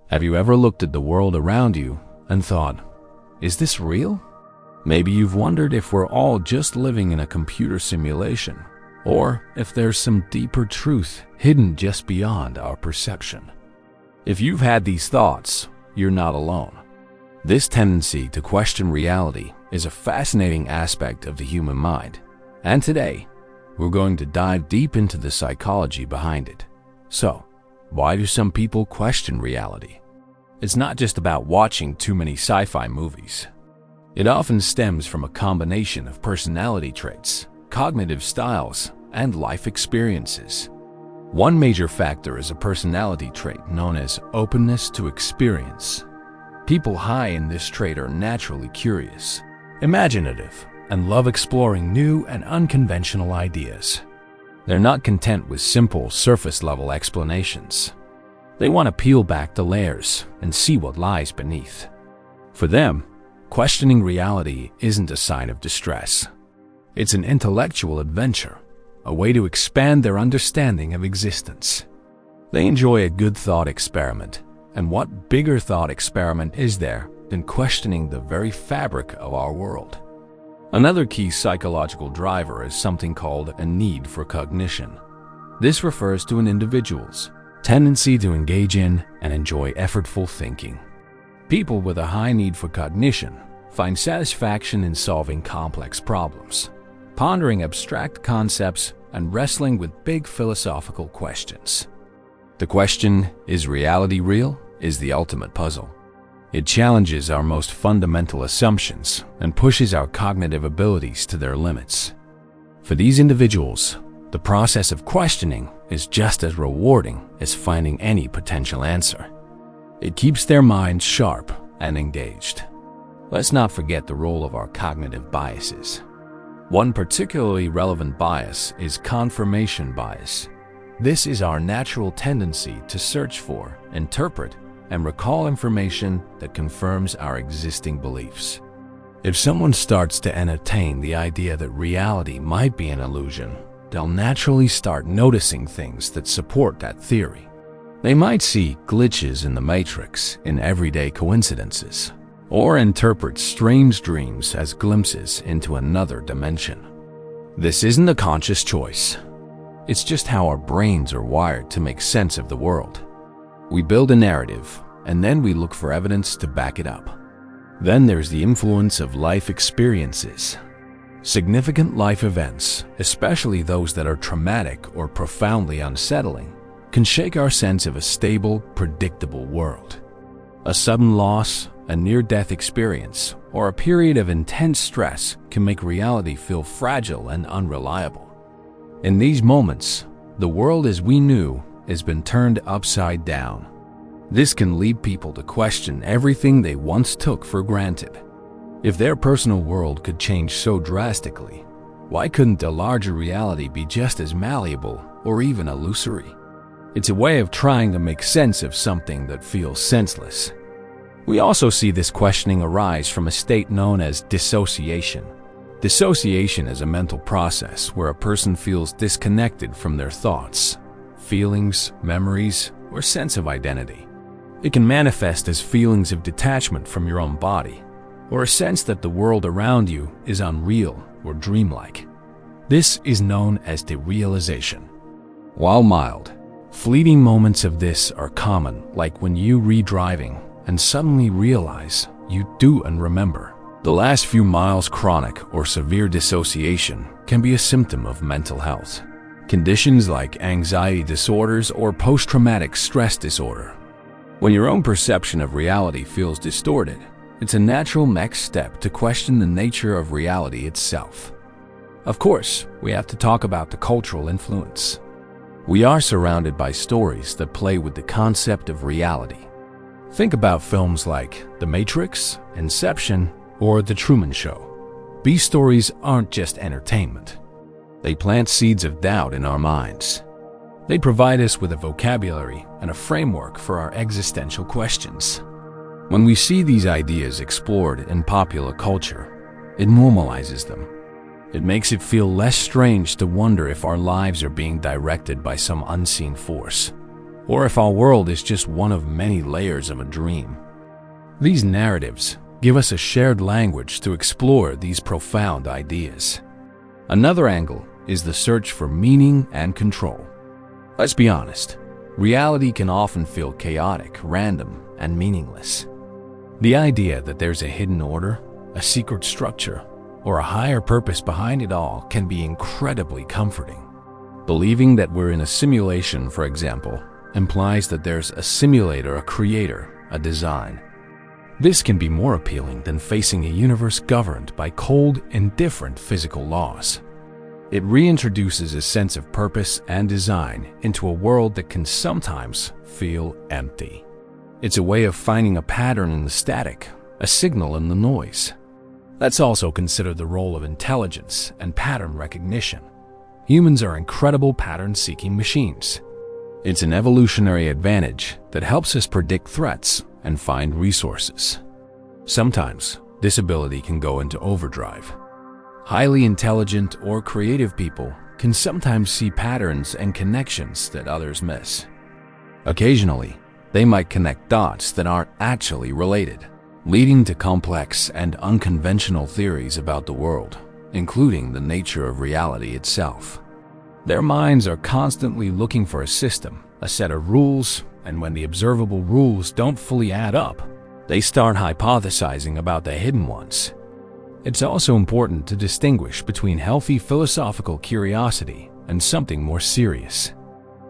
Have you ever looked at the world around you and thought, is this real? Maybe you've wondered if we're all just living in a computer simulation, or if there's some deeper truth hidden just beyond our perception. If you've had these thoughts, you're not alone. This tendency to question reality is a fascinating aspect of the human mind, and today, we're going to dive deep into the psychology behind it. So, why do some people question reality? It's not just about watching too many sci-fi movies. It often stems from a combination of personality traits, cognitive styles, and life experiences. One major factor is a personality trait known as openness to experience. People high in this trait are naturally curious, imaginative, and love exploring new and unconventional ideas. They're not content with simple, surface-level explanations. They want to peel back the layers and see what lies beneath. For them, questioning reality isn't a sign of distress. It's an intellectual adventure, a way to expand their understanding of existence. They enjoy a good thought experiment, and what bigger thought experiment is there than questioning the very fabric of our world? Another key psychological driver is something called a need for cognition. This refers to an individual's tendency to engage in and enjoy effortful thinking. People with a high need for cognition find satisfaction in solving complex problems, pondering abstract concepts, and wrestling with big philosophical questions. The question, is reality real, is the ultimate puzzle. It challenges our most fundamental assumptions and pushes our cognitive abilities to their limits. For these individuals, the process of questioning is just as rewarding as finding any potential answer. It keeps their minds sharp and engaged. Let's not forget the role of our cognitive biases. One particularly relevant bias is confirmation bias. This is our natural tendency to search for, interpret, and recall information that confirms our existing beliefs. If someone starts to entertain the idea that reality might be an illusion, they'll naturally start noticing things that support that theory. They might see glitches in the matrix in everyday coincidences, or interpret strange dreams as glimpses into another dimension. This isn't a conscious choice. It's just how our brains are wired to make sense of the world. We build a narrative, and then we look for evidence to back it up. Then there's the influence of life experiences. Significant life events, especially those that are traumatic or profoundly unsettling, can shake our sense of a stable, predictable world. A sudden loss, a near-death experience, or a period of intense stress can make reality feel fragile and unreliable. In these moments, the world as we knew has been turned upside down. This can lead people to question everything they once took for granted. If their personal world could change so drastically, why couldn't a larger reality be just as malleable or even illusory? It's a way of trying to make sense of something that feels senseless. We also see this questioning arise from a state known as dissociation. Dissociation is a mental process where a person feels disconnected from their thoughts, feelings, memories, or sense of identity. It can manifest as feelings of detachment from your own body, or a sense that the world around you is unreal or dreamlike. This is known as derealization. While mild, fleeting moments of this are common, like when you re-driving and suddenly realize you do and remember. The last few miles. Chronic or severe dissociation can be a symptom of mental health. Conditions like anxiety disorders or post-traumatic stress disorder. When your own perception of reality feels distorted, it's a natural next step to question the nature of reality itself. Of course, we have to talk about the cultural influence. We are surrounded by stories that play with the concept of reality. Think about films like The Matrix, Inception, or The Truman Show. These stories aren't just entertainment. They plant seeds of doubt in our minds. They provide us with a vocabulary and a framework for our existential questions. When we see these ideas explored in popular culture, it normalizes them. It makes it feel less strange to wonder if our lives are being directed by some unseen force. or if our world is just one of many layers of a dream. These narratives give us a shared language to explore these profound ideas. Another angle is the search for meaning and control. Let's be honest, reality can often feel chaotic, random, and meaningless. The idea that there's a hidden order, a secret structure, or a higher purpose behind it all can be incredibly comforting. Believing that we're in a simulation, for example, implies that there's a simulator, a creator, a design. This can be more appealing than facing a universe governed by cold, indifferent physical laws. It reintroduces a sense of purpose and design into a world that can sometimes feel empty. It's a way of finding a pattern in the static, a signal in the noise. Let's also consider the role of intelligence and pattern recognition. Humans are incredible pattern-seeking machines. It's an evolutionary advantage that helps us predict threats and find resources. Sometimes, this ability can go into overdrive. Highly intelligent or creative people can sometimes see patterns and connections that others miss. Occasionally, they might connect dots that aren't actually related, leading to complex and unconventional theories about the world, including the nature of reality itself. Their minds are constantly looking for a system, a set of rules, and when the observable rules don't fully add up, they start hypothesizing about the hidden ones. It's also important to distinguish between healthy philosophical curiosity and something more serious.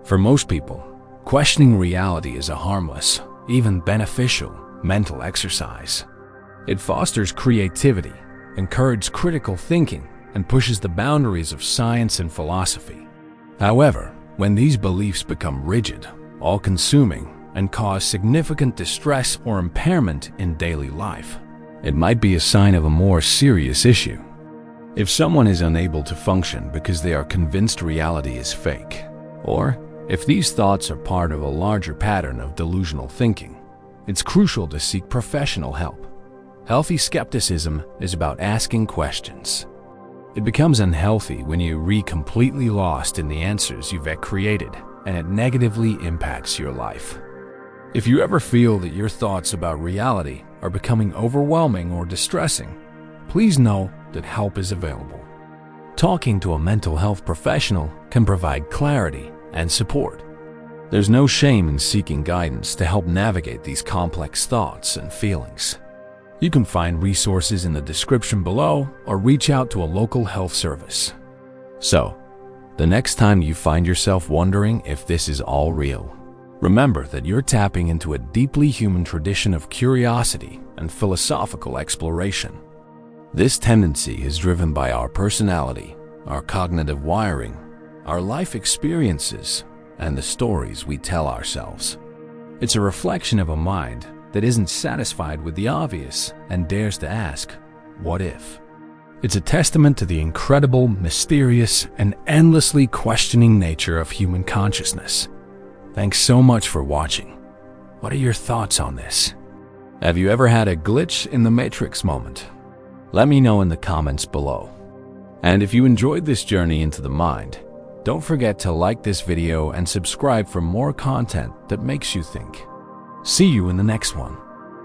For most people, questioning reality is a harmless, even beneficial, mental exercise. It fosters creativity, encourages critical thinking, and pushes the boundaries of science and philosophy. However, when these beliefs become rigid, all-consuming, and cause significant distress or impairment in daily life, it might be a sign of a more serious issue. If someone is unable to function because they are convinced reality is fake, or if these thoughts are part of a larger pattern of delusional thinking, it's crucial to seek professional help. Healthy skepticism is about asking questions. It becomes unhealthy when you completely lost in the answers you've created, and it negatively impacts your life. If you ever feel that your thoughts about reality are becoming overwhelming or distressing, please know that help is available. Talking to a mental health professional can provide clarity and support. There's no shame in seeking guidance to help navigate these complex thoughts and feelings. You can find resources in the description below or reach out to a local health service. So, the next time you find yourself wondering if this is all real, remember that you're tapping into a deeply human tradition of curiosity and philosophical exploration. This tendency is driven by our personality, our cognitive wiring, our life experiences, and the stories we tell ourselves. It's a reflection of a mind that isn't satisfied with the obvious and dares to ask, what if? It's a testament to the incredible, mysterious, and endlessly questioning nature of human consciousness. Thanks so much for watching. What are your thoughts on this? Have you ever had a glitch in the matrix moment? Let me know in the comments below. And if you enjoyed this journey into the mind, don't forget to like this video and subscribe for more content that makes you think. See you in the next one.